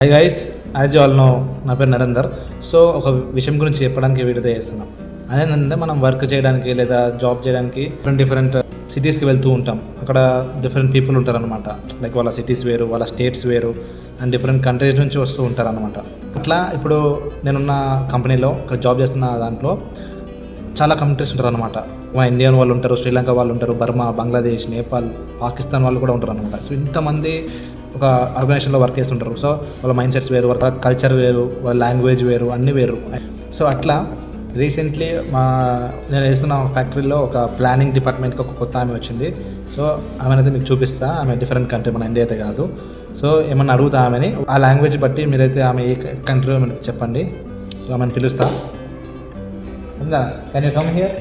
High guys, as you all know, నా పేరు Narender. So ఒక విషయం గురించి చెప్పడానికి వీడియో చేస్తున్నాం. అదేంటంటే మనం వర్క్ చేయడానికి లేదా జాబ్ చేయడానికి డిఫరెంట్ సిటీస్కి వెళ్తూ ఉంటాం. అక్కడ డిఫరెంట్ పీపుల్ ఉంటారనమాట. లైక్ వాళ్ళ సిటీస్ వేరు, వాళ్ళ స్టేట్స్ వేరు, అండ్ డిఫరెంట్ కంట్రీస్ నుంచి వస్తూ ఉంటారనమాట. అట్లా ఇప్పుడు నేనున్న కంపెనీలో ఇక్కడ జాబ్ చేస్తున్న దాంట్లో చాలా కంట్రీస్ ఉంటారు అనమాట. మా ఇండియన్ వాళ్ళు ఉంటారు, శ్రీలంక వాళ్ళు ఉంటారు, బర్మా, బంగ్లాదేశ్, నేపాల్, పాకిస్తాన్ వాళ్ళు కూడా ఉంటారు అనమాట. సో ఇంతమంది ఒక ఆర్గనైజేషన్లో వర్క్ చేస్తుంటారు. సో వాళ్ళ మైండ్ సెట్స్ వేరు, వాళ్ళ కల్చర్ వేరు, వాళ్ళ లాంగ్వేజ్ వేరు, అన్నీ వేరు. సో అట్లా రీసెంట్లీ నేను వేస్తున్న ఫ్యాక్టరీలో ఒక ప్లానింగ్ డిపార్ట్మెంట్కి ఒక కొత్త ఆమె వచ్చింది. సో ఆమెనైతే మీకు చూపిస్తా. ఆమె డిఫరెంట్ కంట్రీ, మన ఇండియా అయితే కాదు. సో ఏమన్నా అడుగుతా ఆమెని, ఆ లాంగ్వేజ్ బట్టి మీరైతే ఆమె ఏ కంట్రీ ఏమైనా చెప్పండి. సో ఆమెను పిలుస్తా. Can you come here?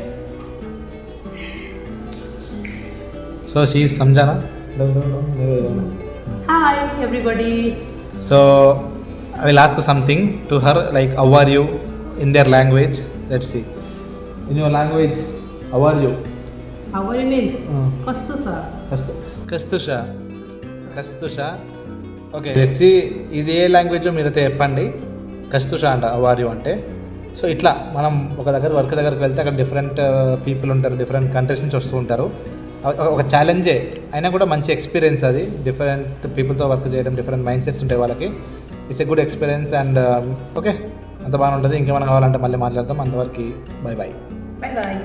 So she is Sanjana. Hi everybody. So I will ask something to her, like how are you in their language. Let's see. In your language, how are you? How are you means? Kastusa. Kastusha. Okay, let's see. ఇది ఏ language మీరైతే చెప్పండి. కస్తుష అంట how are you అంటే. So ఇట్లా మనం ఒక దగ్గర work దగ్గరికి వెళ్తే అక్కడ డిఫరెంట్ పీపుల్ ఉంటారు, డిఫరెంట్ కంట్రీస్ నుంచి వస్తూ ఉంటారు. ఒక ఛాలెంజే అయినా కూడా మంచి ఎక్స్పీరియన్స్ అది. డిఫరెంట్ పీపుల్తో వర్క్ చేయడం, డిఫరెంట్ మైండ్ సెట్స్ ఉంటాయి వాళ్ళకి. It's a good experience. And okay, అంత బాగానే ఉంటుంది. ఇంకేమైనా కావాలంటే మళ్ళీ మాట్లాడదాం. అంతవరకు బాయ్ బాయ్. Bye bye.